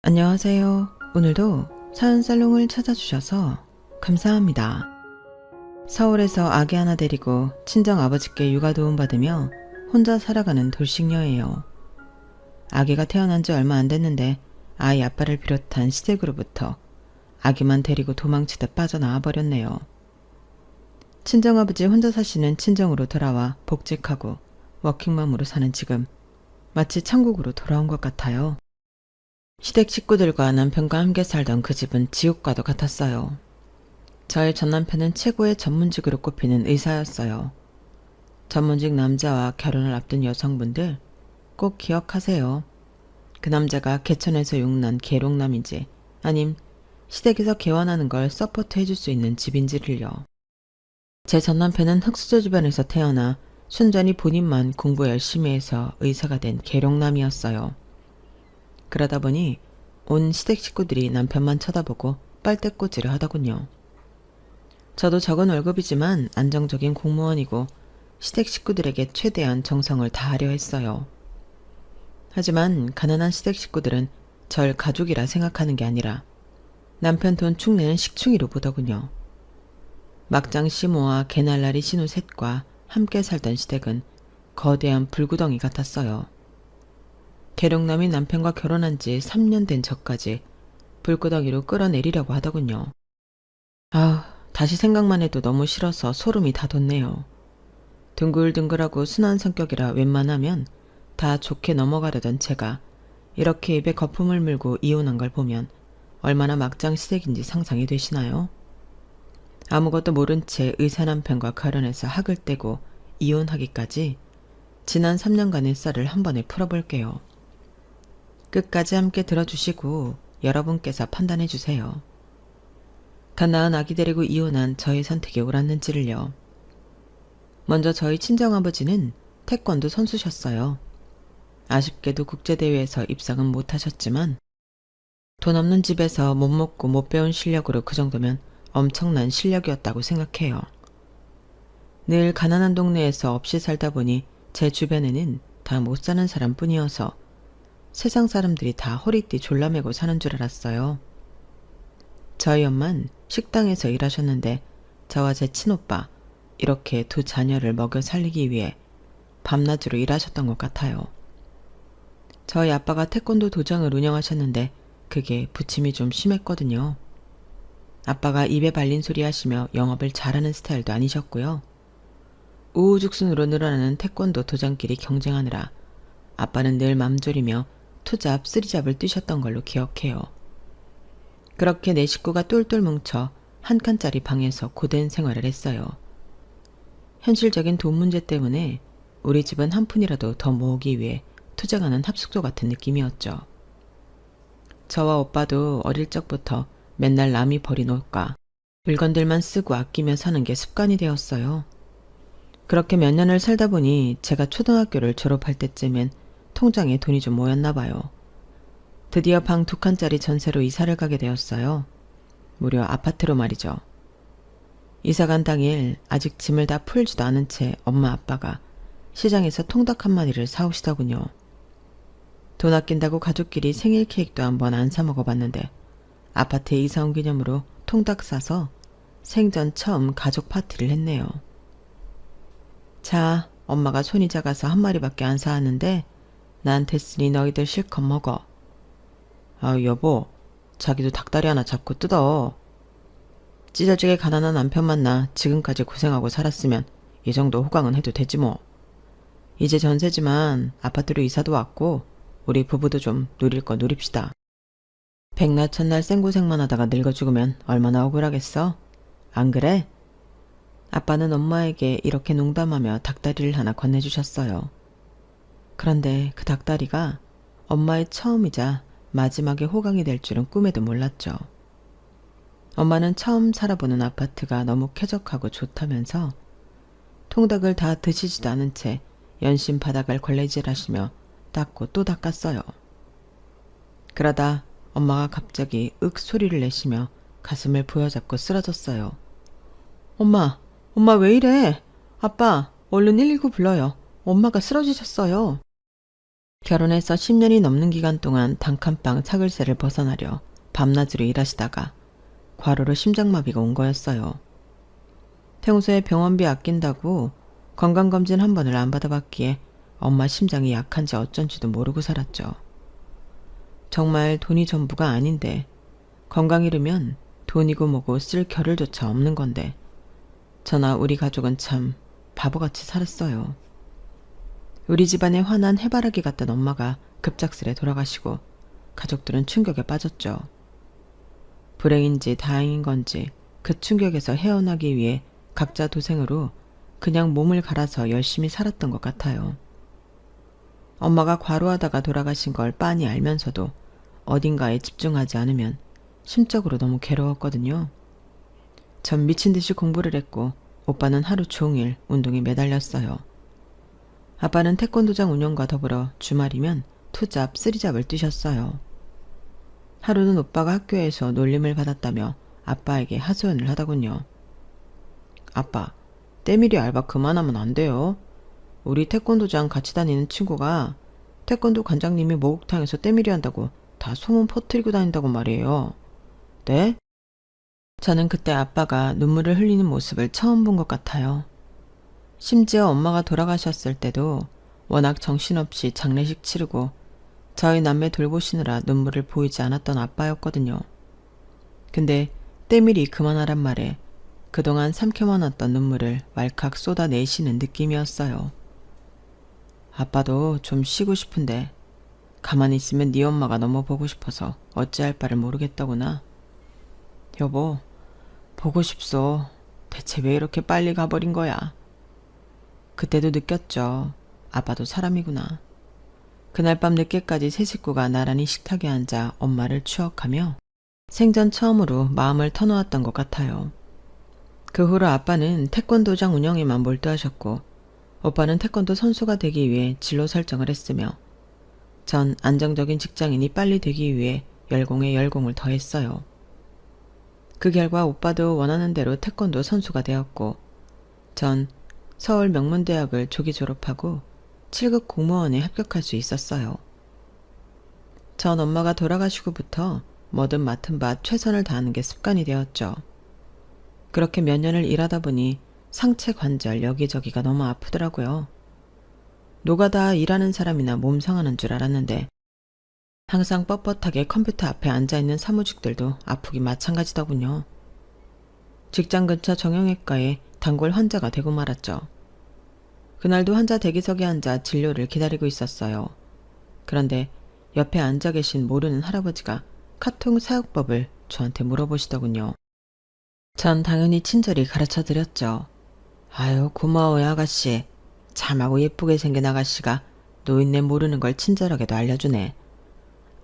안녕하세요. 오늘도 사연살롱을 찾아주셔서 감사합니다. 서울에서 아기 하나 데리고 친정아버지께 육아 도움받으며 혼자 살아가는 돌싱녀예요. 아기가 태어난 지 얼마 안 됐는데 아이 아빠를 비롯한 시댁으로부터 아기만 데리고 도망치듯 빠져나와 버렸네요. 친정아버지 혼자 사시는 친정으로 돌아와 복직하고 워킹맘으로 사는 지금 마치 천국으로 돌아온 것 같아요. 시댁 식구들과 남편과 함께 살던 그 집은 지옥과도 같았어요. 저의 전남편은 최고의 전문직으로 꼽히는 의사였어요. 전문직 남자와 결혼을 앞둔 여성분들 꼭 기억하세요. 그 남자가 개천에서 용난 계룡남인지 아님 시댁에서 개원하는 걸 서포트 해줄 수 있는 집인지를요. 제 전남편은 흙수저 집안에서 태어나 순전히 본인만 공부 열심히 해서 의사가 된 계룡남이었어요. 그러다 보니 온 시댁 식구들이 남편만 쳐다보고 빨대꽂이를 하더군요. 저도 적은 월급이지만 안정적인 공무원이고 시댁 식구들에게 최대한 정성을 다하려 했어요. 하지만 가난한 시댁 식구들은 절 가족이라 생각하는 게 아니라 남편 돈 축 내는 식충이로 보더군요. 막장 시모와 개날라리 신우 셋과 함께 살던 시댁은 거대한 불구덩이 같았어요. 계룡남이 남편과 결혼한 지 3년 된 저까지 불구덩이로 끌어내리려고 하더군요. 다시 생각만 해도 너무 싫어서 소름이 다 돋네요. 둥글둥글하고 순한 성격이라 웬만하면 다 좋게 넘어가려던 제가 이렇게 입에 거품을 물고 이혼한 걸 보면 얼마나 막장 시댁인지 상상이 되시나요? 아무것도 모른 채 의사 남편과 결혼해서 학을 떼고 이혼하기까지 지난 3년간의 썰을 한 번에 풀어볼게요. 끝까지 함께 들어주시고 여러분께서 판단해주세요. 갓 낳은 아기 데리고 이혼한 저의 선택이 옳았는지를요. 먼저 저희 친정아버지는 태권도 선수셨어요. 아쉽게도 국제대회에서 입상은 못하셨지만 돈 없는 집에서 못 먹고 못 배운 실력으로 그 정도면 엄청난 실력이었다고 생각해요. 늘 가난한 동네에서 없이 살다 보니 제 주변에는 다 못 사는 사람뿐이어서 세상 사람들이 다 허리띠 졸라매고 사는 줄 알았어요. 저희 엄만 식당에서 일하셨는데 저와 제 친오빠 이렇게 두 자녀를 먹여 살리기 위해 밤낮으로 일하셨던 것 같아요. 저희 아빠가 태권도 도장을 운영하셨는데 그게 부침이 좀 심했거든요. 아빠가 입에 발린 소리 하시며 영업을 잘하는 스타일도 아니셨고요. 우후죽순으로 늘어나는 태권도 도장끼리 경쟁하느라 아빠는 늘 맘졸이며 투잡, 쓰리잡을 뛰셨던 걸로 기억해요. 그렇게 네 식구가 똘똘 뭉쳐 한 칸짜리 방에서 고된 생활을 했어요. 현실적인 돈 문제 때문에 우리 집은 한 푼이라도 더 모으기 위해 투쟁하는 합숙소 같은 느낌이었죠. 저와 오빠도 어릴 적부터 맨날 남이 버린 옷과 물건들만 쓰고 아끼며 사는 게 습관이 되었어요. 그렇게 몇 년을 살다 보니 제가 초등학교를 졸업할 때쯤엔 통장에 돈이 좀 모였나 봐요. 드디어 방 2칸짜리 전세로 이사를 가게 되었어요. 무려 아파트로 말이죠. 이사간 당일 아직 짐을 다 풀지도 않은 채 엄마 아빠가 시장에서 통닭 한 마리를 사오시더군요. 돈 아낀다고 가족끼리 생일 케이크도 한번 안 사 먹어봤는데 아파트에 이사 온 기념으로 통닭 사서 생전 처음 가족 파티를 했네요. 자, 엄마가 손이 작아서 한 마리밖에 안 사왔는데 나한테 쓰니 너희들 실컷 먹어. 여보, 자기도 닭다리 하나 잡고 뜯어. 찢어지게 가난한 남편 만나 지금까지 고생하고 살았으면 이 정도 호강은 해도 되지 뭐. 이제 전세지만 아파트로 이사도 왔고 우리 부부도 좀 누릴 거 누립시다. 백날 첫날 생고생만 하다가 늙어 죽으면 얼마나 억울하겠어? 안 그래? 아빠는 엄마에게 이렇게 농담하며 닭다리를 하나 건네주셨어요. 그런데 그 닭다리가 엄마의 처음이자 마지막에 호강이 될 줄은 꿈에도 몰랐죠. 엄마는 처음 살아보는 아파트가 너무 쾌적하고 좋다면서 통닭을 다 드시지도 않은 채 연신 바닥을 걸레질하시며 닦고 또 닦았어요. 그러다 엄마가 갑자기 윽 소리를 내시며 가슴을 부여잡고 쓰러졌어요. 엄마 왜 이래? 아빠, 얼른 119 불러요. 엄마가 쓰러지셨어요. 결혼해서 10년이 넘는 기간 동안 단칸방 차글세를 벗어나려 밤낮으로 일하시다가 과로로 심장마비가 온 거였어요. 평소에 병원비 아낀다고 건강검진 한 번을 안 받아봤기에 엄마 심장이 약한지 어쩐지도 모르고 살았죠. 정말 돈이 전부가 아닌데 건강 잃으면 돈이고 뭐고 쓸 겨를조차 없는 건데 저나 우리 가족은 참 바보같이 살았어요. 우리 집안에 환한 해바라기 같던 엄마가 급작스레 돌아가시고 가족들은 충격에 빠졌죠. 불행인지 다행인 건지 그 충격에서 헤어나기 위해 각자 도생으로 그냥 몸을 갈아서 열심히 살았던 것 같아요. 엄마가 과로하다가 돌아가신 걸 빤히 알면서도 어딘가에 집중하지 않으면 심적으로 너무 괴로웠거든요. 전 미친 듯이 공부를 했고 오빠는 하루 종일 운동에 매달렸어요. 아빠는 태권도장 운영과 더불어 주말이면 투잡, 쓰리잡을 뛰셨어요. 하루는 오빠가 학교에서 놀림을 받았다며 아빠에게 하소연을 하더군요. 아빠, 때밀이 알바 그만하면 안 돼요. 우리 태권도장 같이 다니는 친구가 태권도 관장님이 목욕탕에서 때밀이 한다고 다 소문 퍼뜨리고 다닌다고 말이에요. 네? 저는 그때 아빠가 눈물을 흘리는 모습을 처음 본 것 같아요. 심지어 엄마가 돌아가셨을 때도 워낙 정신없이 장례식 치르고 저희 남매 돌보시느라 눈물을 보이지 않았던 아빠였거든요. 근데 때밀이 그만하란 말에 그동안 삼켜만왔던 눈물을 왈칵 쏟아내시는 느낌이었어요. 아빠도 좀 쉬고 싶은데 가만히 있으면 네 엄마가 너무 보고 싶어서 어찌할 바를 모르겠더구나. 여보, 보고 싶소. 대체 왜 이렇게 빨리 가버린 거야? 그때도 느꼈죠. 아빠도 사람이구나. 그날 밤 늦게까지 세 식구가 나란히 식탁에 앉아 엄마를 추억하며 생전 처음으로 마음을 터놓았던 것 같아요. 그 후로 아빠는 태권도장 운영에만 몰두하셨고 오빠는 태권도 선수가 되기 위해 진로 설정을 했으며 전 안정적인 직장인이 빨리 되기 위해 열공에 열공을 더했어요. 그 결과 오빠도 원하는 대로 태권도 선수가 되었고 전 서울 명문대학을 조기 졸업하고 7급 공무원에 합격할 수 있었어요. 전 엄마가 돌아가시고부터 뭐든 맡은 바 최선을 다하는 게 습관이 되었죠. 그렇게 몇 년을 일하다 보니 상체 관절 여기저기가 너무 아프더라고요. 노가다 일하는 사람이나 몸 상하는 줄 알았는데 항상 뻣뻣하게 컴퓨터 앞에 앉아있는 사무직들도 아프기 마찬가지더군요. 직장 근처 정형외과에 단골 환자가 되고 말았죠. 그날도 환자 대기석에 앉아 진료를 기다리고 있었어요. 그런데 옆에 앉아 계신 모르는 할아버지가 카통 사용법을 저한테 물어보시더군요. 전 당연히 친절히 가르쳐드렸죠. 아유, 고마워요 아가씨. 참하고 예쁘게 생긴 아가씨가 노인네 모르는 걸 친절하게도 알려주네.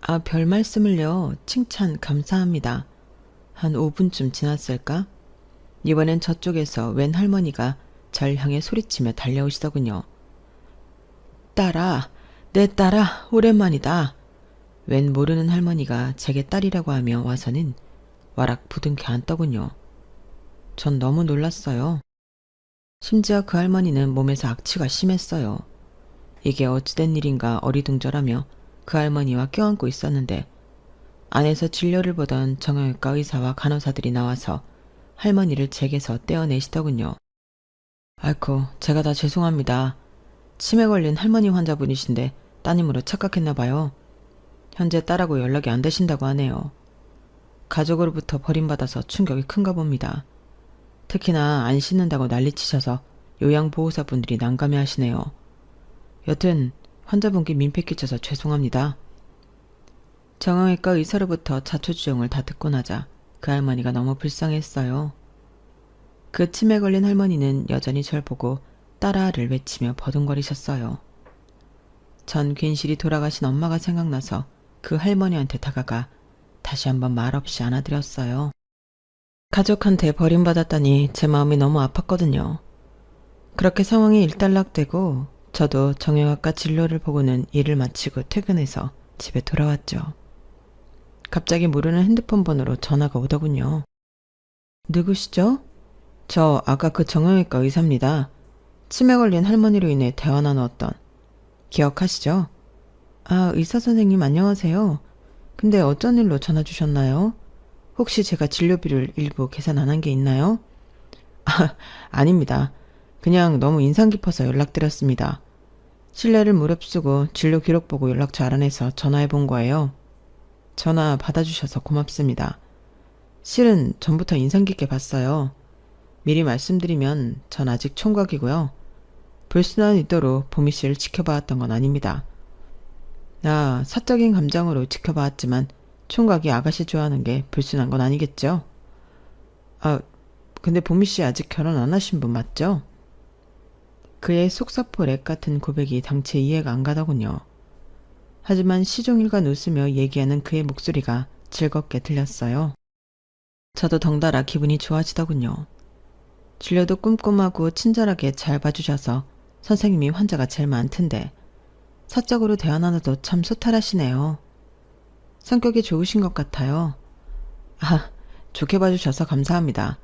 아, 별 말씀을요. 칭찬 감사합니다. 한 5분쯤 지났을까? 이번엔 저쪽에서 웬 할머니가 절 향해 소리치며 달려오시더군요. 딸아, 내 딸아, 오랜만이다. 웬 모르는 할머니가 제게 딸이라고 하며 와서는 와락 부둥켜 앉더군요. 전 너무 놀랐어요. 심지어 그 할머니는 몸에서 악취가 심했어요. 이게 어찌된 일인가 어리둥절하며 그 할머니와 껴안고 있었는데 안에서 진료를 보던 정형외과 의사와 간호사들이 나와서 할머니를 제게서 떼어내시더군요. 아이고, 제가 다 죄송합니다. 치매 걸린 할머니 환자분이신데 따님으로 착각했나 봐요. 현재 딸하고 연락이 안 되신다고 하네요. 가족으로부터 버림받아서 충격이 큰가 봅니다. 특히나 안 씻는다고 난리치셔서 요양보호사분들이 난감해하시네요. 여튼 환자분께 민폐 끼쳐서 죄송합니다. 정형외과 의사로부터 자초지종을 다 듣고 나자 그 할머니가 너무 불쌍했어요. 그 치매 걸린 할머니는 여전히 절 보고 딸아를 외치며 버둥거리셨어요. 전 괜시리 돌아가신 엄마가 생각나서 그 할머니한테 다가가 다시 한번 말없이 안아드렸어요. 가족한테 버림받았다니 제 마음이 너무 아팠거든요. 그렇게 상황이 일단락되고 저도 정형외과 진료를 보고는 일을 마치고 퇴근해서 집에 돌아왔죠. 갑자기 모르는 핸드폰 번호로 전화가 오더군요. 누구시죠? 저 아까 그 정형외과 의사입니다. 치매 걸린 할머니로 인해 대화 나누었던. 기억하시죠? 아, 의사 선생님 안녕하세요. 근데 어쩐 일로 전화 주셨나요? 혹시 제가 진료비를 일부 계산 안 한 게 있나요? 아, 아닙니다. 그냥 너무 인상 깊어서 연락드렸습니다. 실례를 무릅쓰고 진료 기록 보고 연락처 알아내서 전화해 본 거예요. 전화 받아주셔서 고맙습니다. 실은 전부터 인상 깊게 봤어요. 미리 말씀드리면 전 아직 총각이고요. 불순한 의도로 보미 씨를 지켜봐왔던 건 아닙니다. 나 사적인 감정으로 지켜봐왔지만 총각이 아가씨 좋아하는 게 불순한 건 아니겠죠? 아, 근데 보미 씨 아직 결혼 안 하신 분 맞죠? 그의 속사포 렉 같은 고백이 당최 이해가 안 가더군요. 하지만 시종일관 웃으며 얘기하는 그의 목소리가 즐겁게 들렸어요. 저도 덩달아 기분이 좋아지더군요. 진료도 꼼꼼하고 친절하게 잘 봐주셔서 선생님이 환자가 제일 많던데 사적으로 대화 나눠도 참 소탈하시네요. 성격이 좋으신 것 같아요. 아, 좋게 봐주셔서 감사합니다.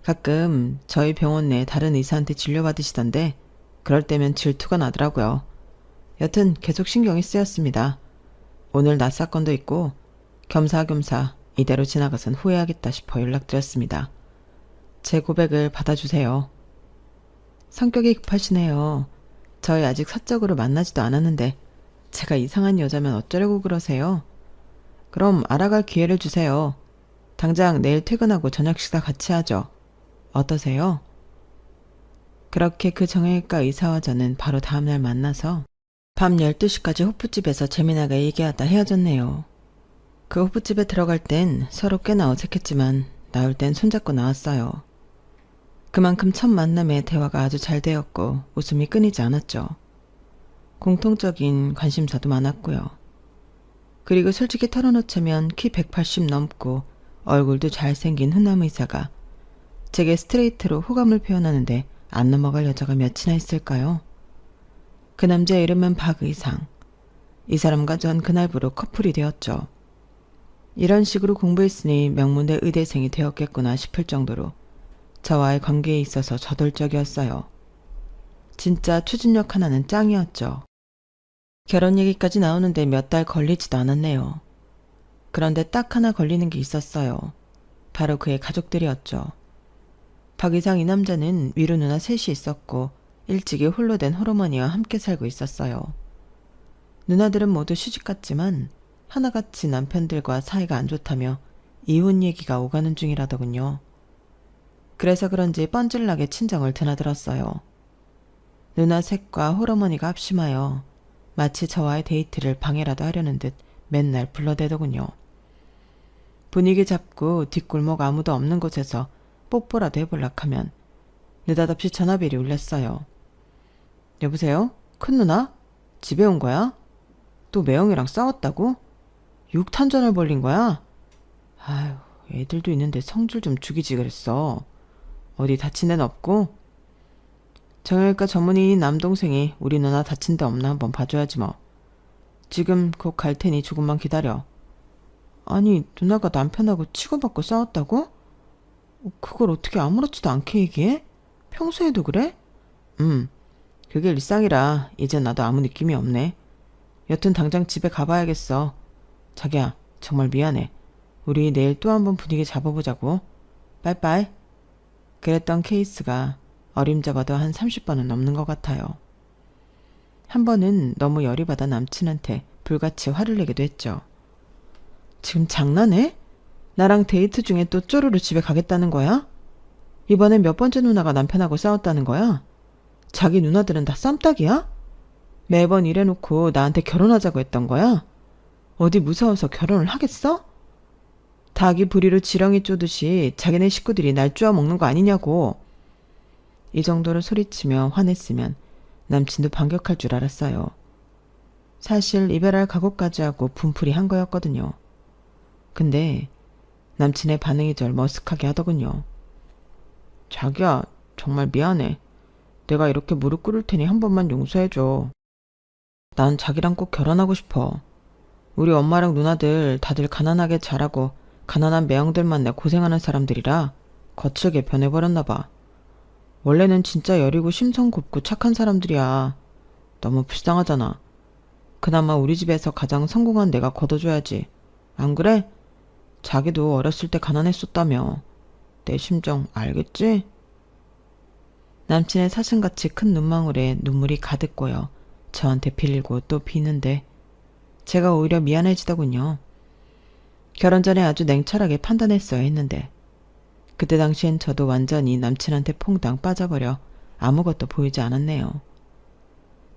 가끔 저희 병원 내 다른 의사한테 진료받으시던데 그럴 때면 질투가 나더라고요. 여튼 계속 신경이 쓰였습니다. 오늘 낮 사건도 있고 겸사겸사 이대로 지나가선 후회하겠다 싶어 연락드렸습니다. 제 고백을 받아주세요. 성격이 급하시네요. 저희 아직 사적으로 만나지도 않았는데 제가 이상한 여자면 어쩌려고 그러세요? 그럼 알아갈 기회를 주세요. 당장 내일 퇴근하고 저녁 식사 같이 하죠. 어떠세요? 그렇게 그 정형외과 의사와 저는 바로 다음날 만나서 밤 12시까지 호프집에서 재미나게 얘기하다 헤어졌네요. 그 호프집에 들어갈 땐 서로 꽤나 어색했지만 나올 땐 손잡고 나왔어요. 그만큼 첫 만남에 대화가 아주 잘 되었고 웃음이 끊이지 않았죠. 공통적인 관심사도 많았고요. 그리고 솔직히 털어놓자면 키 180 넘고 얼굴도 잘생긴 훈남 의사가 제게 스트레이트로 호감을 표현하는데 안 넘어갈 여자가 몇이나 있을까요? 그 남자의 이름은 박의상. 이 사람과 전 그날부로 커플이 되었죠. 이런 식으로 공부했으니 명문대 의대생이 되었겠구나 싶을 정도로 저와의 관계에 있어서 저돌적이었어요. 진짜 추진력 하나는 짱이었죠. 결혼 얘기까지 나오는데 몇 달 걸리지도 않았네요. 그런데 딱 하나 걸리는 게 있었어요. 바로 그의 가족들이었죠. 박이상 이 남자는 위로 누나 셋이 있었고 일찍이 홀로 된 홀어머니와 함께 살고 있었어요. 누나들은 모두 시집갔지만 하나같이 남편들과 사이가 안 좋다며 이혼 얘기가 오가는 중이라더군요. 그래서 그런지 뻔질나게 친정을 드나들었어요. 누나 셋과 홀어머니가 합심하여 마치 저와의 데이트를 방해라도 하려는 듯 맨날 불러대더군요. 분위기 잡고 뒷골목 아무도 없는 곳에서 뽀뽀라도 해볼락 하면 느닷없이 전화벨이 울렸어요. 여보세요? 큰 누나? 집에 온 거야? 또 매형이랑 싸웠다고? 육탄전을 벌린 거야? 아휴, 애들도 있는데 성질 좀 죽이지 그랬어. 어디 다친 데는 없고? 정형외과 전문의인 남동생이 우리 누나 다친 데 없나 한번 봐줘야지 뭐. 지금 곧 갈 테니 조금만 기다려. 아니, 누나가 남편하고 치고받고 싸웠다고? 그걸 어떻게 아무렇지도 않게 얘기해? 평소에도 그래? 그게 일상이라 이제 나도 아무 느낌이 없네. 여튼 당장 집에 가봐야겠어. 자기야, 정말 미안해. 우리 내일 또 한번 분위기 잡아보자고. 빠이빠이. 그랬던 케이스가 어림잡아도 한 30번은 넘는 것 같아요. 한 번은 너무 열이 받아 남친한테 불같이 화를 내기도 했죠. 지금 장난해? 나랑 데이트 중에 또 쪼르르 집에 가겠다는 거야? 이번엔 몇 번째 누나가 남편하고 싸웠다는 거야? 자기 누나들은 다 쌈딱이야? 매번 이래놓고 나한테 결혼하자고 했던 거야? 어디 무서워서 결혼을 하겠어? 닭이 부리로 지렁이 쪼듯이 자기네 식구들이 날 쪼아 먹는 거 아니냐고. 이 정도로 소리치며 화냈으면 남친도 반격할 줄 알았어요. 사실 이별할 각오까지 하고 분풀이 한 거였거든요. 근데 남친의 반응이 절 머쓱하게 하더군요. 자기야, 정말 미안해. 내가 이렇게 무릎 꿇을 테니 한 번만 용서해줘. 난 자기랑 꼭 결혼하고 싶어. 우리 엄마랑 누나들 다들 가난하게 자라고 가난한 매형들 만나 고생하는 사람들이라 거칠게 변해버렸나 봐. 원래는 진짜 여리고 심성 곱고 착한 사람들이야. 너무 불쌍하잖아. 그나마 우리 집에서 가장 성공한 내가 걷어줘야지. 안 그래? 자기도 어렸을 때 가난했었다며. 내 심정 알겠지? 남친의 사슴같이 큰 눈망울에 눈물이 가득 고여 저한테 빌고 또 비는데 제가 오히려 미안해지더군요. 결혼 전에 아주 냉철하게 판단했어야 했는데 그때 당시엔 저도 완전히 남친한테 퐁당 빠져버려 아무것도 보이지 않았네요.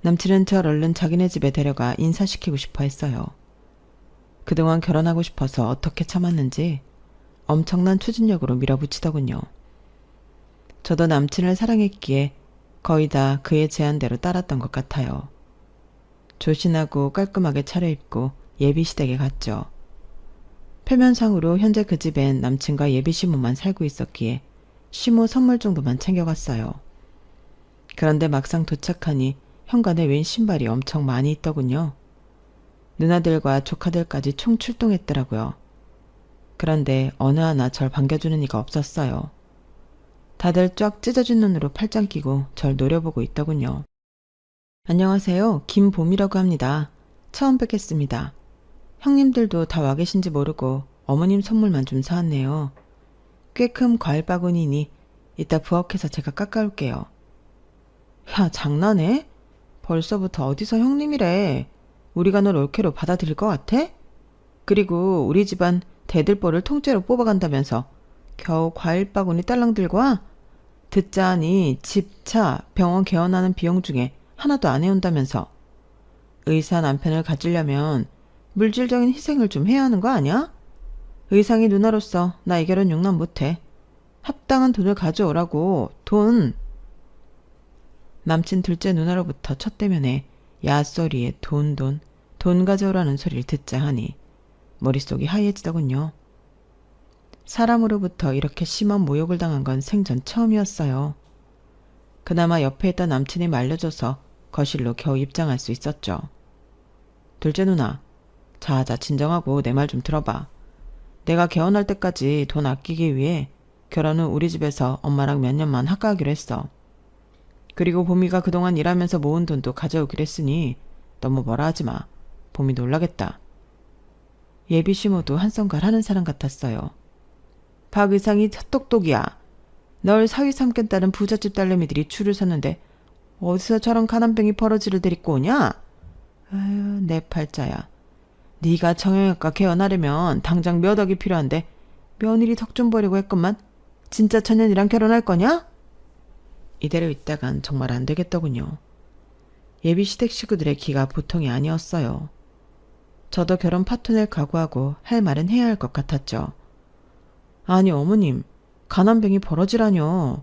남친은 절 얼른 자기네 집에 데려가 인사시키고 싶어 했어요. 그동안 결혼하고 싶어서 어떻게 참았는지 엄청난 추진력으로 밀어붙이더군요. 저도 남친을 사랑했기에 거의 다 그의 제안대로 따랐던 것 같아요. 조신하고 깔끔하게 차려입고 예비시댁에 갔죠. 표면상으로 현재 그 집엔 남친과 예비시모만 살고 있었기에 시모 선물 정도만 챙겨갔어요. 그런데 막상 도착하니 현관에 웬 신발이 엄청 많이 있더군요. 누나들과 조카들까지 총 출동했더라고요. 그런데 어느 하나 절 반겨주는 이가 없었어요. 다들 쫙 찢어진 눈으로 팔짱 끼고 절 노려보고 있더군요. 안녕하세요. 김봄이라고 합니다. 처음 뵙겠습니다. 형님들도 다 와 계신지 모르고 어머님 선물만 좀 사왔네요. 꽤 큰 과일 바구니니 이따 부엌에서 제가 깎아올게요. 야, 장난해? 벌써부터 어디서 형님이래. 우리가 널 올케로 받아들일 것 같아? 그리고 우리 집안 대들보를 통째로 뽑아간다면서 겨우 과일 바구니 딸랑 들고 와? 듣자하니 집, 차, 병원 개원하는 비용 중에 하나도 안 해온다면서. 의사 남편을 가지려면 물질적인 희생을 좀 해야 하는 거 아니야? 의상이 누나로서 나 이 결혼 용납 못해. 합당한 돈을 가져오라고. 돈. 남친 둘째 누나로부터 첫 대면에 야소리에 돈 가져오라는 소리를 듣자 하니 머릿속이 하얘지더군요. 사람으로부터 이렇게 심한 모욕을 당한 건 생전 처음이었어요. 그나마 옆에 있던 남친이 말려줘서 거실로 겨우 입장할 수 있었죠. 둘째 누나, 자자 진정하고 내 말 좀 들어봐. 내가 개원할 때까지 돈 아끼기 위해 결혼은 우리 집에서 엄마랑 몇 년만 학가하기로 했어. 그리고 봄이가 그동안 일하면서 모은 돈도 가져오기로 했으니 너무 뭐라 하지 마. 봄이 놀라겠다. 예비시모도 한성갈 하는 사람 같았어요. 박 의상이 헛똑똑이야. 널 사위 삼겠다는 부잣집 딸내미들이 줄을 섰는데 어디서 저런 가난뱅이 버러지를 데리고 오냐? 아유, 내 팔자야. 네가 정형외과 개원하려면 당장 몇 억이 필요한데 며느리 덕 좀 버리고 했건만 진짜 천년이랑 결혼할 거냐? 이대로 있다간 정말 안 되겠더군요. 예비시댁 식구들의 기가 보통이 아니었어요. 저도 결혼 파토낼 각오하고 할 말은 해야 할 것 같았죠. 아니 어머님, 가난뱅이 버러지라뇨.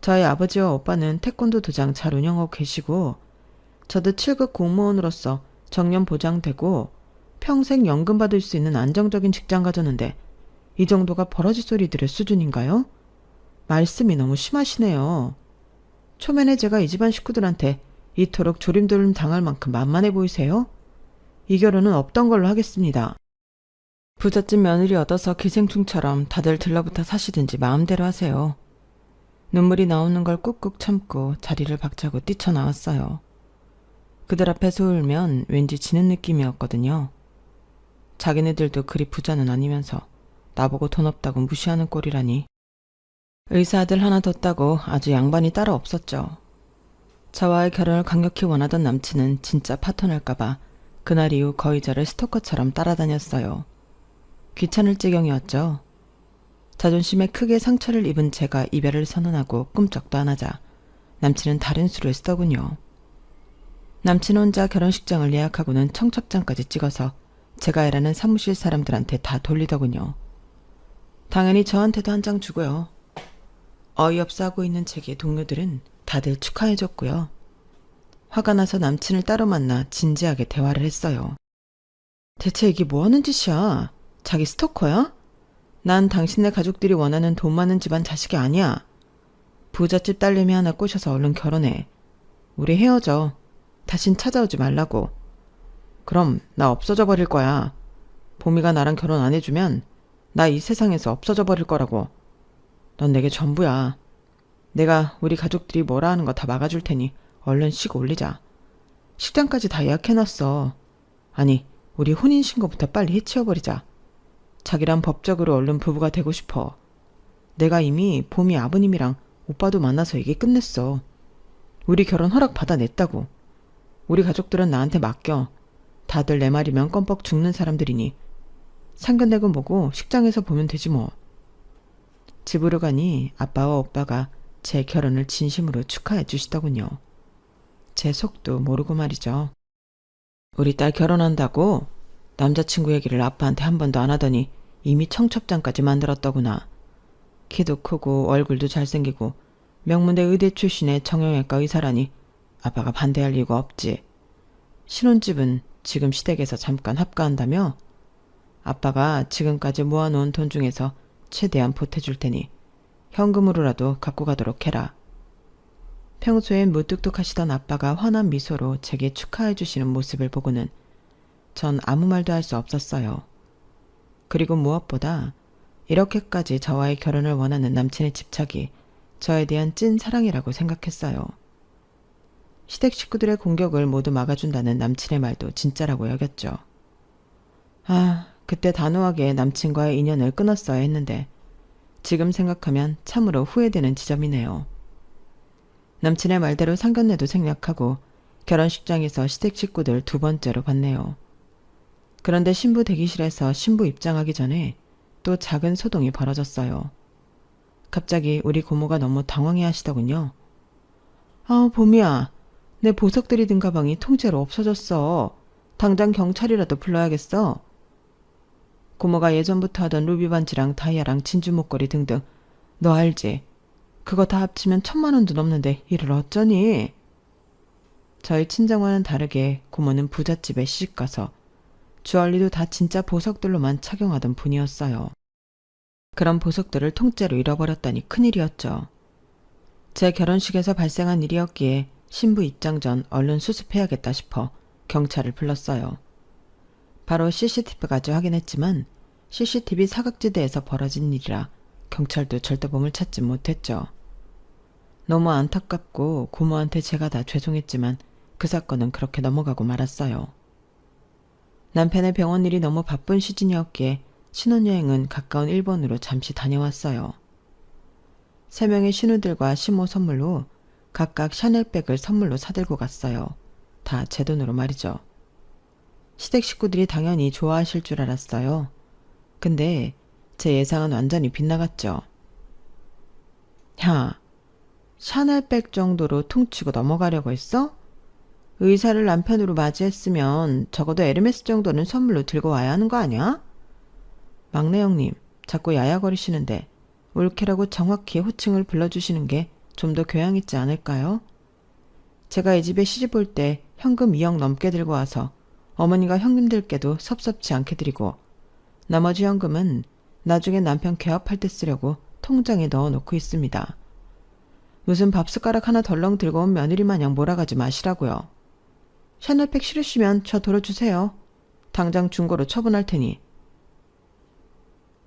저희 아버지와 오빠는 태권도 도장 잘 운영하고 계시고 저도 7급 공무원으로서 정년 보장되고 평생 연금 받을 수 있는 안정적인 직장 가졌는데 이 정도가 버러지 소리 들을 수준인가요? 말씀이 너무 심하시네요. 초면에 제가 이 집안 식구들한테 이토록 조림돌림 당할 만큼 만만해 보이세요? 이 결혼은 없던 걸로 하겠습니다. 부잣집 며느리 얻어서 기생충처럼 다들 들러붙어 사시든지 마음대로 하세요. 눈물이 나오는 걸 꾹꾹 참고 자리를 박차고 뛰쳐나왔어요. 그들 앞에서 울면 왠지 지는 느낌이었거든요. 자기네들도 그리 부자는 아니면서 나보고 돈 없다고 무시하는 꼴이라니. 의사 아들 하나 뒀다고 아주 양반이 따로 없었죠. 저와의 결혼을 강력히 원하던 남친은 진짜 파토날까봐 그날 이후 거의 저를 스토커처럼 따라다녔어요. 귀찮을 지경이었죠. 자존심에 크게 상처를 입은 제가 이별을 선언하고 꿈쩍도 안 하자 남친은 다른 수를 쓰더군요. 남친 혼자 결혼식장을 예약하고는 청첩장까지 찍어서 제가 일하는 사무실 사람들한테 다 돌리더군요. 당연히 저한테도 한 장 주고요. 어이없어 하고 있는 제게 동료들은 다들 축하해줬고요. 화가 나서 남친을 따로 만나 진지하게 대화를 했어요. 대체 이게 뭐하는 짓이야? 자기 스토커야? 난 당신네 가족들이 원하는 돈 많은 집안 자식이 아니야. 부잣집 딸내미 하나 꼬셔서 얼른 결혼해. 우리 헤어져. 다신 찾아오지 말라고. 그럼 나 없어져 버릴 거야. 봄이가 나랑 결혼 안 해주면 나 이 세상에서 없어져 버릴 거라고. 넌 내게 전부야. 내가 우리 가족들이 뭐라 하는 거 다 막아줄 테니 얼른 식 올리자. 식장까지 다 예약해놨어. 아니, 우리 혼인신고부터 빨리 해치워버리자. 자기랑 법적으로 얼른 부부가 되고 싶어. 내가 이미 봄이 아버님이랑 오빠도 만나서 얘기 끝냈어. 우리 결혼 허락 받아냈다고. 우리 가족들은 나한테 맡겨. 다들 내 말이면 껌뻑 죽는 사람들이니 상견례금 보고 식장에서 보면 되지 뭐. 집으로 가니 아빠와 오빠가 제 결혼을 진심으로 축하해 주시더군요. 제 속도 모르고 말이죠. 우리 딸 결혼한다고? 남자친구 얘기를 아빠한테 한 번도 안 하더니 이미 청첩장까지 만들었더구나. 키도 크고 얼굴도 잘생기고 명문대 의대 출신의 정형외과 의사라니 아빠가 반대할 이유가 없지. 신혼집은 지금 시댁에서 잠깐 합가한다며? 아빠가 지금까지 모아놓은 돈 중에서 최대한 보태줄 테니 현금으로라도 갖고 가도록 해라. 평소엔 무뚝뚝하시던 아빠가 환한 미소로 제게 축하해 주시는 모습을 보고는 전 아무 말도 할 수 없었어요. 그리고 무엇보다 이렇게까지 저와의 결혼을 원하는 남친의 집착이 저에 대한 찐 사랑이라고 생각했어요. 시댁 식구들의 공격을 모두 막아준다는 남친의 말도 진짜라고 여겼죠. 그때 단호하게 남친과의 인연을 끊었어야 했는데 지금 생각하면 참으로 후회되는 지점이네요. 남친의 말대로 상견례도 생략하고 결혼식장에서 시댁 식구들 두 번째로 봤네요. 그런데 신부 대기실에서 신부 입장하기 전에 또 작은 소동이 벌어졌어요. 갑자기 우리 고모가 너무 당황해 하시더군요. 봄이야. 내 보석들이 든 가방이 통째로 없어졌어. 당장 경찰이라도 불러야겠어. 고모가 예전부터 하던 루비 반지랑 다이아랑 진주 목걸이 등등. 너 알지? 그거 다 합치면 1,000만 원도 넘는데 이를 어쩌니? 저희 친정과는 다르게 고모는 부잣집에 시집가서 주얼리도 다 진짜 보석들로만 착용하던 분이었어요. 그런 보석들을 통째로 잃어버렸다니 큰일이었죠. 제 결혼식에서 발생한 일이었기에 신부 입장 전 얼른 수습해야겠다 싶어 경찰을 불렀어요. 바로 CCTV까지 확인했지만 CCTV 사각지대에서 벌어진 일이라 경찰도 절도범을 찾지 못했죠. 너무 안타깝고 고모한테 제가 다 죄송했지만 그 사건은 그렇게 넘어가고 말았어요. 남편의 병원 일이 너무 바쁜 시즌이었기에 신혼여행은 가까운 일본으로 잠시 다녀왔어요. 3명의 신우들과 시모 선물로 각각 샤넬백을 선물로 사들고 갔어요. 다 제 돈으로 말이죠. 시댁 식구들이 당연히 좋아하실 줄 알았어요. 근데 제 예상은 완전히 빗나갔죠. 야, 샤넬백 정도로 퉁치고 넘어가려고 했어? 의사를 남편으로 맞이했으면 적어도 에르메스 정도는 선물로 들고 와야 하는 거 아니야? 막내 형님, 자꾸 야야거리시는데 올케라고 정확히 호칭을 불러주시는 게 좀 더 교양 있지 않을까요? 제가 이 집에 시집 올 때 현금 2억 넘게 들고 와서 어머니가 형님들께도 섭섭치 않게 드리고 나머지 현금은 나중에 남편 개업할 때 쓰려고 통장에 넣어놓고 있습니다. 무슨 밥숟가락 하나 덜렁 들고 온 며느리 마냥 몰아가지 마시라고요. 샤넬백 싫으시면 저 돌려주세요. 당장 중고로 처분할 테니.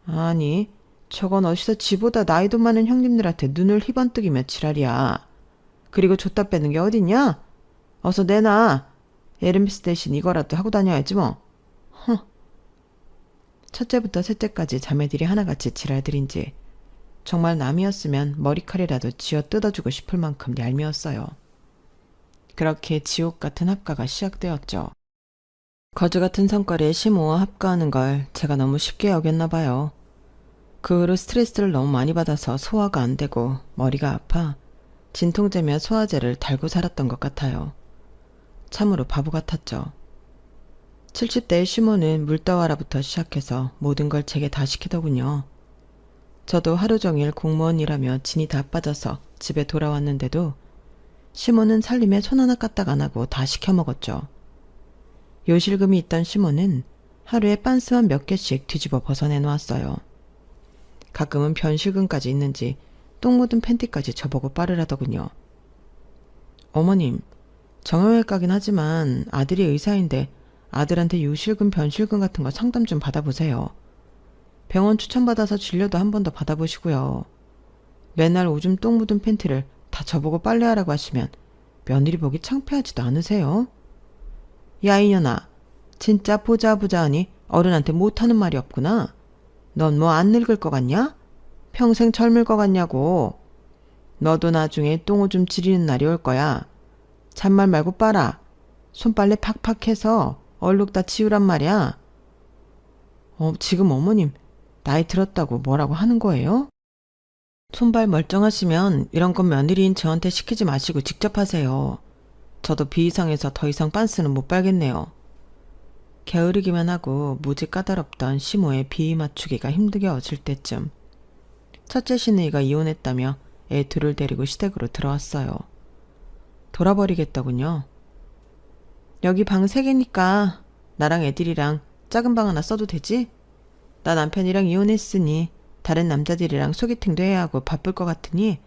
아니, 저건 어디서 지보다 나이도 많은 형님들한테 눈을 희번뜩이며 지랄이야. 그리고 줬다 빼는 게 어딨냐? 어서 내놔. 에르메스 대신 이거라도 하고 다녀야지 뭐. 첫째부터 셋째까지 자매들이 하나같이 지랄들인지 정말 남이었으면 머리칼이라도 쥐어 뜯어주고 싶을 만큼 얄미웠어요. 그렇게 지옥 같은 합가가 시작되었죠. 거지 같은 성과리에 시모와 합가하는 걸 제가 너무 쉽게 여겼나 봐요. 그 후로 스트레스를 너무 많이 받아서 소화가 안 되고 머리가 아파 진통제며 소화제를 달고 살았던 것 같아요. 참으로 바보 같았죠. 70대의 시모는 물떠와라부터 시작해서 모든 걸 제게 다 시키더군요. 저도 하루 종일 공무원 일하며 진이 다 빠져서 집에 돌아왔는데도 시모는 살림에 손 하나 까딱 안 하고 다 시켜 먹었죠. 요실금이 있던 시모는 하루에 빤스만 몇 개씩 뒤집어 벗어내 놓았어요. 가끔은 변실금까지 있는지 똥 묻은 팬티까지 저보고 빠르라더군요. 어머님, 정형외과긴 하지만 아들이 의사인데 아들한테 요실금, 변실금 같은 거 상담 좀 받아보세요. 병원 추천받아서 진료도 한 번 더 받아보시고요. 맨날 오줌 똥 묻은 팬티를 다 저보고 빨래하라고 하시면 며느리 보기 창피하지도 않으세요? 야 이년아, 진짜 보자 하니 어른한테 못하는 말이 없구나. 넌 뭐 안 늙을 것 같냐? 평생 젊을 것 같냐고. 너도 나중에 똥오줌 지리는 날이 올 거야. 잔말 말고 빨아. 손빨래 팍팍 해서 얼룩 다 치우란 말이야. 지금 어머님 나이 들었다고 뭐라고 하는 거예요? 손발 멀쩡하시면 이런 건 며느리인 저한테 시키지 마시고 직접 하세요. 저도 비이성해서 더 이상 빤스는 못 빨겠네요. 게으르기만 하고 무지 까다롭던 시모의 비위 맞추기가 힘들게 어질 때쯤 첫째 시누이가 이혼했다며 애 둘을 데리고 시댁으로 들어왔어요. 돌아버리겠다군요. 여기 방 3개니까 나랑 애들이랑 작은 방 하나 써도 되지? 나 남편이랑 이혼했으니 다른 남자들이랑 소개팅도 해야 하고 바쁠 것 같으니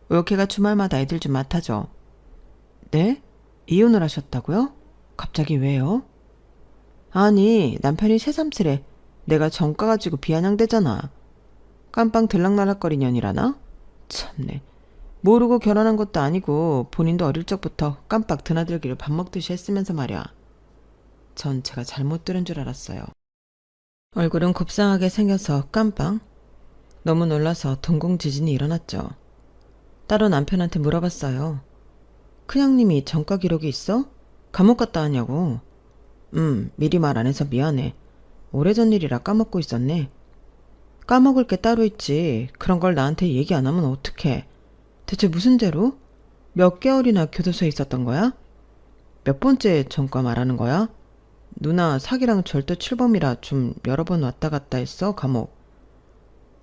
올케가 주말마다 애들 좀 맡아줘. 네? 이혼을 하셨다고요? 갑자기 왜요? 아니 남편이 새삼스레 내가 정가 가지고 비아냥대잖아. 깜빵 들락날락거리년이라나? 참네. 모르고 결혼한 것도 아니고 본인도 어릴 적부터 깜빡 드나들기를 밥 먹듯이 했으면서 말이야. 전 제가 잘못 들은 줄 알았어요. 얼굴은 곱상하게 생겨서 깜빵? 너무 놀라서 동공지진이 일어났죠. 따로 남편한테 물어봤어요. 큰형님이 정가 기록이 있어? 감옥 갔다 왔냐고. 미리 말 안 해서 미안해. 오래전 일이라 까먹고 있었네. 까먹을 게 따로 있지. 그런 걸 나한테 얘기 안 하면 어떡해. 대체 무슨 죄로? 몇 개월이나 교도소에 있었던 거야? 몇 번째 전과 말하는 거야? 누나 사기랑 절도 출범이라 좀 여러 번 왔다 갔다 했어 감옥.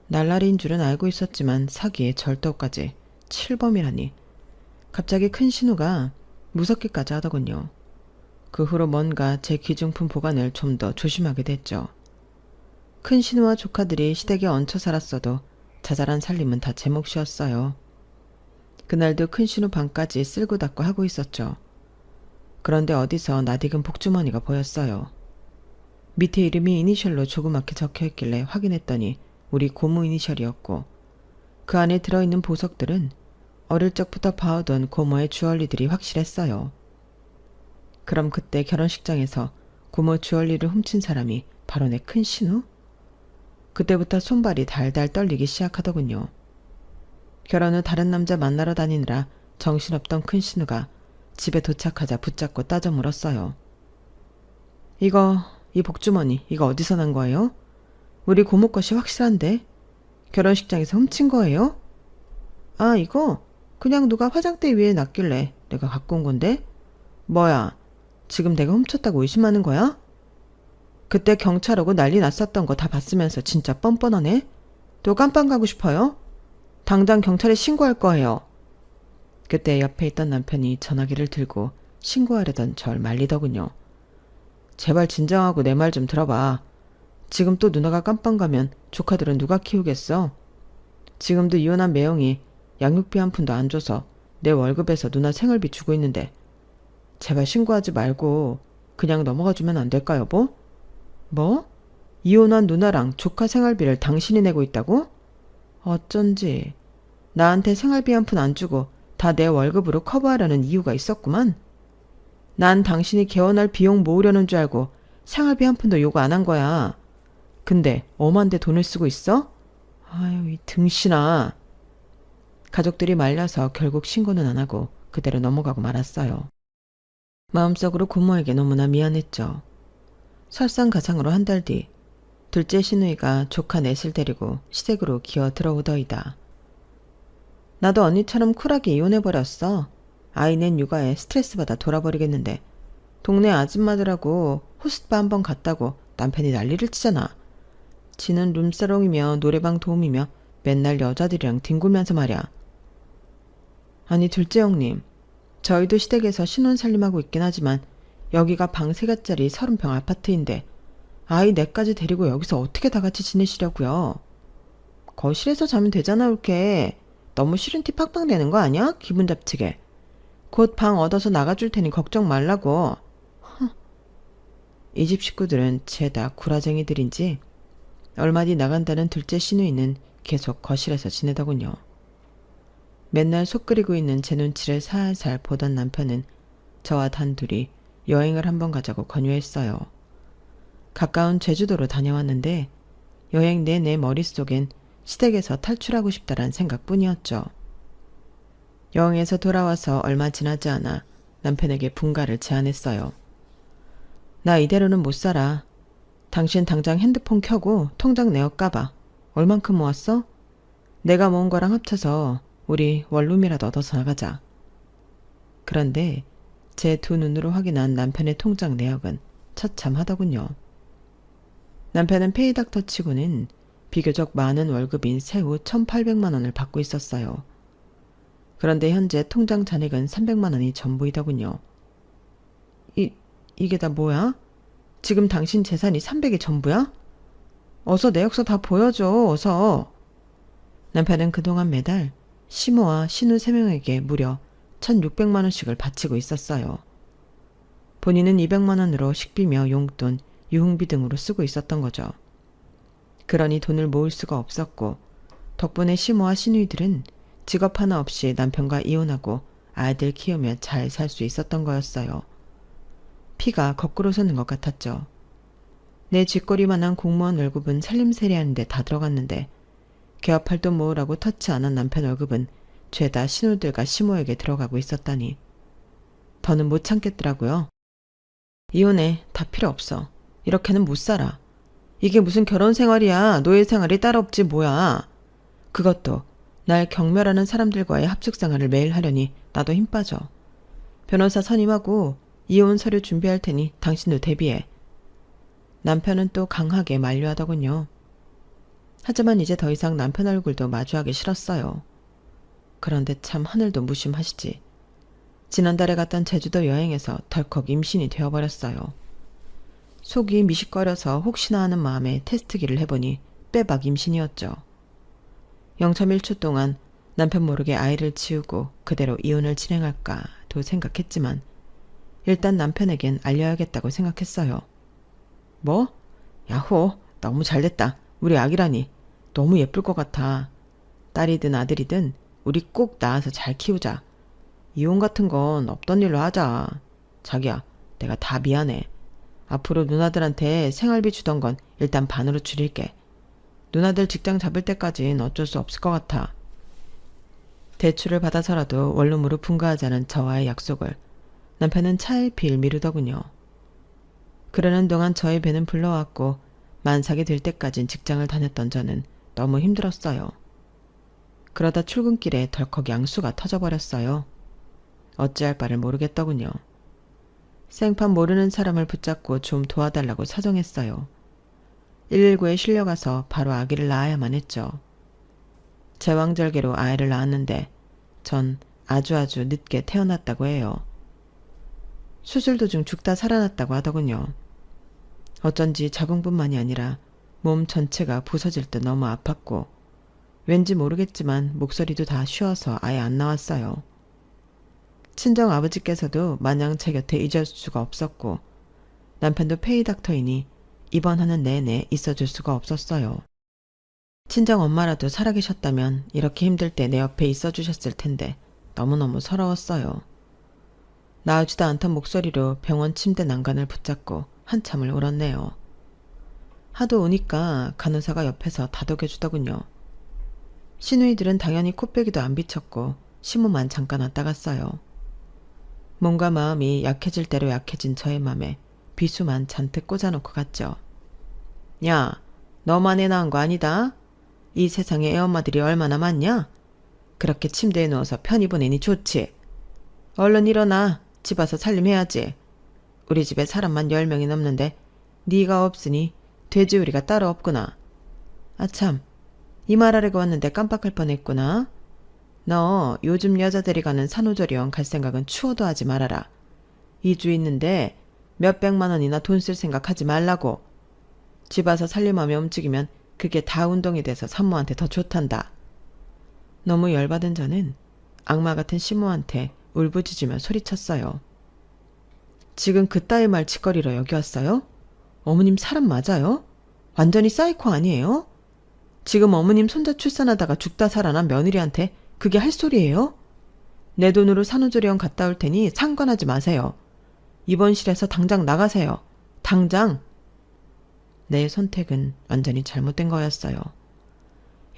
날라리인 줄은 알고 있었지만 사기에 절도까지 7범이라니. 갑자기 큰 신우가 무섭기까지 하더군요. 그 후로 뭔가 제 귀중품 보관을 좀 더 조심하게 됐죠. 큰 신우와 조카들이 시댁에 얹혀 살았어도 자잘한 살림은 다 제 몫이었어요. 그날도 큰 신우 방까지 쓸고 닦고 하고 있었죠. 그런데 어디서 낯익은 복주머니가 보였어요. 밑에 이름이 이니셜로 조그맣게 적혀있길래 확인했더니 우리 고모 이니셜이었고 그 안에 들어있는 보석들은 어릴 적부터 봐오던 고모의 주얼리들이 확실했어요. 그럼 그때 결혼식장에서 고모 주얼리를 훔친 사람이 바로 내 큰 신우? 그때부터 손발이 달달 떨리기 시작하더군요. 결혼 후 다른 남자 만나러 다니느라 정신없던 큰 신우가 집에 도착하자 붙잡고 따져 물었어요. 이 복주머니 이거 어디서 난 거예요? 우리 고모 것이 확실한데? 결혼식장에서 훔친 거예요? 아 이거 그냥 누가 화장대 위에 놨길래 내가 갖고 온 건데? 뭐야 지금 내가 훔쳤다고 의심하는 거야? 그때 경찰 오고 난리 났었던 거 다 봤으면서 진짜 뻔뻔하네? 또 깜빵 가고 싶어요? 당장 경찰에 신고할 거예요. 그때 옆에 있던 남편이 전화기를 들고 신고하려던 절 말리더군요. 제발 진정하고 내 말 좀 들어봐. 지금 또 누나가 깜빵 가면 조카들은 누가 키우겠어? 지금도 이혼한 매형이 양육비 한 푼도 안 줘서 내 월급에서 누나 생활비 주고 있는데 제발 신고하지 말고 그냥 넘어가 주면 안 될까 여보? 뭐? 이혼한 누나랑 조카 생활비를 당신이 내고 있다고? 어쩐지 나한테 생활비 한 푼 안 주고 다 내 월급으로 커버하려는 이유가 있었구만. 난 당신이 개원할 비용 모으려는 줄 알고 생활비 한 푼도 요구 안 한 거야. 근데 엄한데 돈을 쓰고 있어? 아유 이 등신아. 가족들이 말려서 결국 신고는 안 하고 그대로 넘어가고 말았어요. 마음속으로 고모에게 너무나 미안했죠. 설상가상으로 한 달 뒤 둘째 시누이가 조카 넷을 데리고 시댁으로 기어 들어오더이다. 나도 언니처럼 쿨하게 이혼해버렸어. 아이 낸 육아에 스트레스 받아 돌아버리겠는데 동네 아줌마들하고 호스트바 한번 갔다고 남편이 난리를 치잖아. 지는 룸사롱이며 노래방 도우미며 맨날 여자들이랑 뒹굴면서 말이야. 아니 둘째 형님, 저희도 시댁에서 신혼살림하고 있긴 하지만 여기가 방 3개짜리 30평 아파트인데 아이 4까지 데리고 여기서 어떻게 다 같이 지내시려고요? 거실에서 자면 되잖아 올케. 너무 싫은 티 팍팍 내는 거 아니야? 기분 잡치게. 곧 방 얻어서 나가줄 테니 걱정 말라고. 이 집 식구들은 죄다 구라쟁이들인지 얼마 뒤 나간다는 둘째 시누이는 계속 거실에서 지내더군요. 맨날 속 끓이고 있는 제 눈치를 살살 보던 남편은 저와 단둘이 여행을 한번 가자고 권유했어요. 가까운 제주도로 다녀왔는데 여행 내내 머릿속엔 시댁에서 탈출하고 싶다란 생각뿐이었죠. 여행에서 돌아와서 얼마 지나지 않아 남편에게 분가를 제안했어요. 나 이대로는 못 살아. 당신 당장 핸드폰 켜고 통장 내역 까봐. 얼만큼 모았어? 내가 모은 거랑 합쳐서 우리 원룸이라도 얻어서 나가자. 그런데 제 두 눈으로 확인한 남편의 통장 내역은 처참하더군요. 남편은 페이닥터 치고는 비교적 많은 월급인 세후 1,800만 원을 받고 있었어요. 그런데 현재 통장 잔액은 300만 원이 전부이더군요. 이게 다 뭐야? 지금 당신 재산이 300이 전부야? 어서 내역서 다 보여줘, 어서. 남편은 그동안 매달 시모와 신우 3명에게 무려 1,600만 원씩을 바치고 있었어요. 본인은 200만 원으로 식비며 용돈, 유흥비 등으로 쓰고 있었던 거죠. 그러니 돈을 모을 수가 없었고 덕분에 시모와 신우이들은 직업 하나 없이 남편과 이혼하고 아이들 키우며 잘 살 수 있었던 거였어요. 피가 거꾸로 서는 것 같았죠. 내 쥐꼬리만한 공무원 월급은 살림살이하는데 다 들어갔는데 개업할 돈 모으라고 터치 안 한 남편 월급은 죄다 신우들과 시모에게 들어가고 있었다니. 더는 못 참겠더라고요. 이혼해. 다 필요 없어. 이렇게는 못 살아. 이게 무슨 결혼 생활이야. 노예 생활이 따로 없지 뭐야. 그것도 날 경멸하는 사람들과의 합숙 생활을 매일 하려니 나도 힘 빠져. 변호사 선임하고 이혼 서류 준비할 테니 당신도 대비해. 남편은 또 강하게 만류하더군요. 하지만 이제 더 이상 남편 얼굴도 마주하기 싫었어요. 그런데 참 하늘도 무심하시지. 지난달에 갔던 제주도 여행에서 덜컥 임신이 되어버렸어요. 속이 미식거려서 혹시나 하는 마음에 테스트기를 해보니 빼박 임신이었죠. 0.1초 동안 남편 모르게 아이를 치우고 그대로 이혼을 진행할까도 생각했지만 일단 남편에겐 알려야겠다고 생각했어요. 뭐? 야호, 너무 잘됐다. 우리 아기라니. 너무 예쁠 것 같아. 딸이든 아들이든 우리 꼭 낳아서 잘 키우자. 이혼 같은 건 없던 일로 하자. 자기야, 내가 다 미안해. 앞으로 누나들한테 생활비 주던 건 일단 반으로 줄일게. 누나들 직장 잡을 때까진 어쩔 수 없을 것 같아. 대출을 받아서라도 원룸으로 분가하자는 저와의 약속을 남편은 차일피일 미루더군요. 그러는 동안 저의 배는 불러왔고 만삭이 될 때까진 직장을 다녔던 저는 너무 힘들었어요. 그러다 출근길에 덜컥 양수가 터져버렸어요. 어찌할 바를 모르겠더군요. 생판 모르는 사람을 붙잡고 좀 도와달라고 사정했어요. 119에 실려가서 바로 아기를 낳아야만 했죠. 제왕절개로 아이를 낳았는데 전 아주 늦게 태어났다고 해요. 수술 도중 죽다 살아났다고 하더군요. 어쩐지 자궁뿐만이 아니라 몸 전체가 부서질 듯 너무 아팠고 왠지 모르겠지만 목소리도 다 쉬어서 아예 안 나왔어요. 친정 아버지께서도 마냥 제 곁에 잊을 수가 없었고 남편도 페이닥터이니 입원하는 내내 있어줄 수가 없었어요. 친정 엄마라도 살아계셨다면 이렇게 힘들 때 내 옆에 있어주셨을 텐데 너무너무 서러웠어요. 나오지도 않던 목소리로 병원 침대 난간을 붙잡고 한참을 울었네요. 하도 우니까 간호사가 옆에서 다독여주더군요. 시누이들은 당연히 코빼기도 안 비쳤고 시모만 잠깐 왔다 갔어요. 몸과 마음이 약해질 대로 약해진 저의 맘에 비수만 잔뜩 꽂아놓고 갔죠. 야, 너만 애 낳은 거 아니다? 이 세상에 애엄마들이 얼마나 많냐? 그렇게 침대에 누워서 편히 보내니 좋지. 얼른 일어나. 집 와서 살림해야지. 우리 집에 사람만 10명이 넘는데 네가 없으니 돼지우리가 따로 없구나. 아참, 이 말하려고 왔는데 깜빡할 뻔했구나. 너 요즘 여자들이 가는 산후조리원 갈 생각은 추워도 하지 말아라. 2주 있는데 몇백만 원이나 돈 쓸 생각하지 말라고. 집 와서 살림하며 움직이면 그게 다 운동이 돼서 산모한테 더 좋단다. 너무 열받은 저는 악마 같은 시모한테 울부짖으며 소리쳤어요. 지금 그따위 말짓거리로 여기 왔어요? 어머님 사람 맞아요? 완전히 사이코 아니에요? 지금 어머님 손자 출산하다가 죽다 살아난 며느리한테 그게 할 소리예요? 내 돈으로 산후조리원 갔다 올 테니 상관하지 마세요. 입원실에서 당장 나가세요. 당장! 내 선택은 완전히 잘못된 거였어요.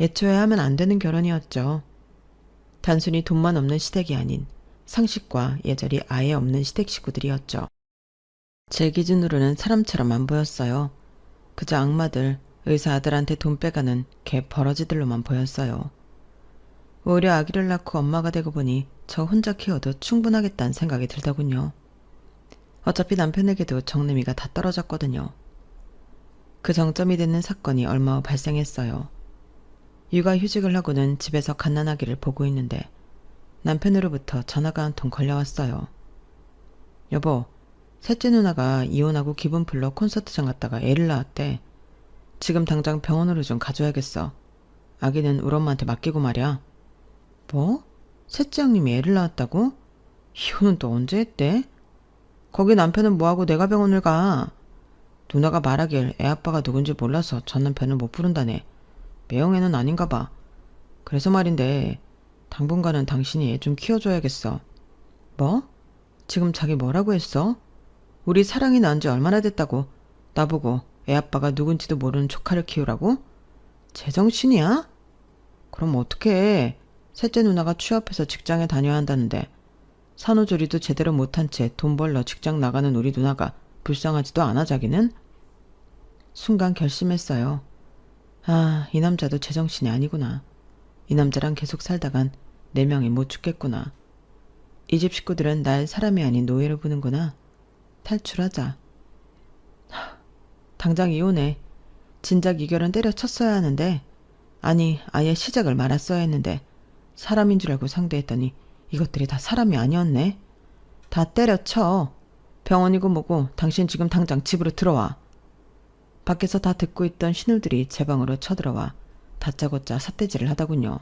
애초에 하면 안 되는 결혼이었죠. 단순히 돈만 없는 시댁이 아닌 상식과 예절이 아예 없는 시댁 식구들이었죠. 제 기준으로는 사람처럼 안 보였어요. 그저 악마들, 의사 아들한테 돈 빼가는 개 버러지들로만 보였어요. 오히려 아기를 낳고 엄마가 되고 보니 저 혼자 키워도 충분하겠다는 생각이 들더군요. 어차피 남편에게도 정내미가 다 떨어졌거든요. 그 정점이 되는 사건이 얼마 후 발생했어요. 육아휴직을 하고는 집에서 갓난아기를 보고 있는데 남편으로부터 전화가 한 통 걸려왔어요. 여보, 셋째 누나가 이혼하고 기분 풀러 콘서트장 갔다가 애를 낳았대. 지금 당장 병원으로 좀 가줘야겠어. 아기는 우리 엄마한테 맡기고 말이야. 뭐? 셋째 형님이 애를 낳았다고? 이혼은 또 언제 했대? 거기 남편은 뭐하고 내가 병원을 가? 누나가 말하길 애 아빠가 누군지 몰라서 전 남편을 못 부른다네. 매형애는 아닌가 봐. 그래서 말인데 당분간은 당신이 애 좀 키워줘야겠어. 뭐? 지금 자기 뭐라고 했어? 우리 사랑이 낳은 지 얼마나 됐다고 나보고 애 아빠가 누군지도 모르는 조카를 키우라고? 제정신이야? 그럼 어떡해. 셋째 누나가 취업해서 직장에 다녀야 한다는데 산후조리도 제대로 못한 채 돈 벌러 직장 나가는 우리 누나가 불쌍하지도 않아 자기는? 순간 결심했어요. 아, 이 남자도 제정신이 아니구나. 이 남자랑 계속 살다간 내 명이 못 죽겠구나. 이 집 식구들은 날 사람이 아닌 노예로 보는구나. 탈출하자. 당장 이혼해. 진작 이결은 때려쳤어야 하는데 아니 아예 시작을 말았어야 했는데 사람인 줄 알고 상대했더니 이것들이 다 사람이 아니었네. 다 때려쳐. 병원이고 뭐고 당신 지금 당장 집으로 들어와. 밖에서 다 듣고 있던 신우들이 제 방으로 쳐들어와 다짜고짜 삿대질을 하더군요.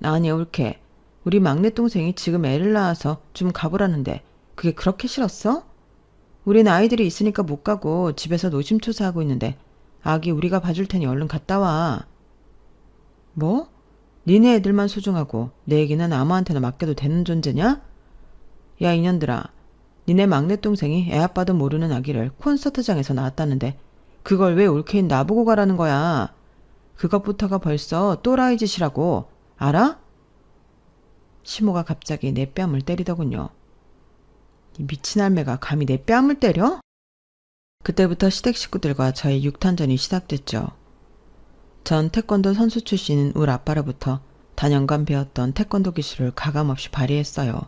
아니 옳게. 우리 막내 동생이 지금 애를 낳아서 좀 가보라는데 그게 그렇게 싫었어? 우린 아이들이 있으니까 못 가고 집에서 노심초사하고 있는데 아기 우리가 봐줄 테니 얼른 갔다 와. 뭐? 니네 애들만 소중하고 내 얘기는 아무한테나 맡겨도 되는 존재냐? 야 이년들아. 니네 막내 동생이 애 아빠도 모르는 아기를 콘서트장에서 낳았다는데 그걸 왜 올케인 나보고 가라는 거야. 그것부터가 벌써 또라이 짓이라고. 알아? 시모가 갑자기 내 뺨을 때리더군요. 이 미친 할매가 감히 내 뺨을 때려? 그때부터 시댁 식구들과 저의 육탄전이 시작됐죠. 전 태권도 선수 출신인 우리 아빠로부터 단연간 배웠던 태권도 기술을 가감없이 발휘했어요.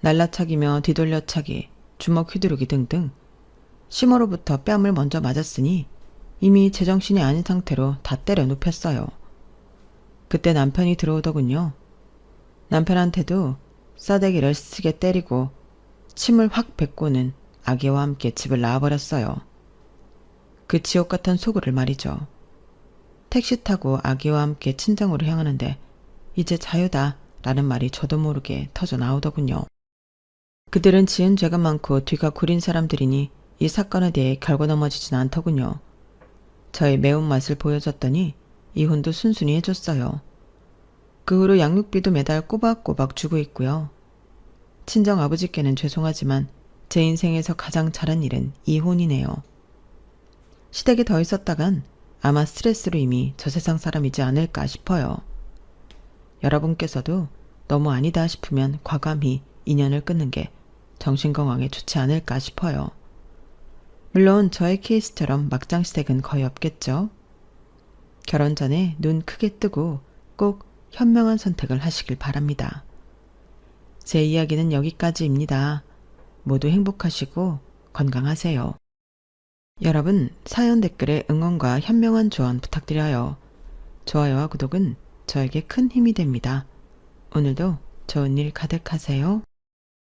날라차기며 뒤돌려차기, 주먹 휘두르기 등등. 시모로부터 뺨을 먼저 맞았으니 이미 제정신이 아닌 상태로 다 때려 눕혔어요. 그때 남편이 들어오더군요. 남편한테도 싸대기를 쓰게 때리고 침을 확 뱉고는 아기와 함께 집을 나와버렸어요. 그 지옥 같은 소굴을 말이죠. 택시 타고 아기와 함께 친정으로 향하는데 이제 자유다 라는 말이 저도 모르게 터져 나오더군요. 그들은 지은 죄가 많고 뒤가 구린 사람들이니 이 사건에 대해 결고 넘어지진 않더군요. 저의 매운맛을 보여줬더니 이혼도 순순히 해줬어요. 그 후로 양육비도 매달 꼬박꼬박 주고 있고요. 친정 아버지께는 죄송하지만 제 인생에서 가장 잘한 일은 이혼이네요. 시댁에 더 있었다간 아마 스트레스로 이미 저 세상 사람이지 않을까 싶어요. 여러분께서도 너무 아니다 싶으면 과감히 인연을 끊는 게 정신건강에 좋지 않을까 싶어요. 물론 저의 케이스처럼 막장 시댁은 거의 없겠죠. 결혼 전에 눈 크게 뜨고 꼭 현명한 선택을 하시길 바랍니다. 제 이야기는 여기까지입니다. 모두 행복하시고 건강하세요. 여러분, 사연 댓글에 응원과 현명한 조언 부탁드려요. 좋아요와 구독은 저에게 큰 힘이 됩니다. 오늘도 좋은 일 가득하세요.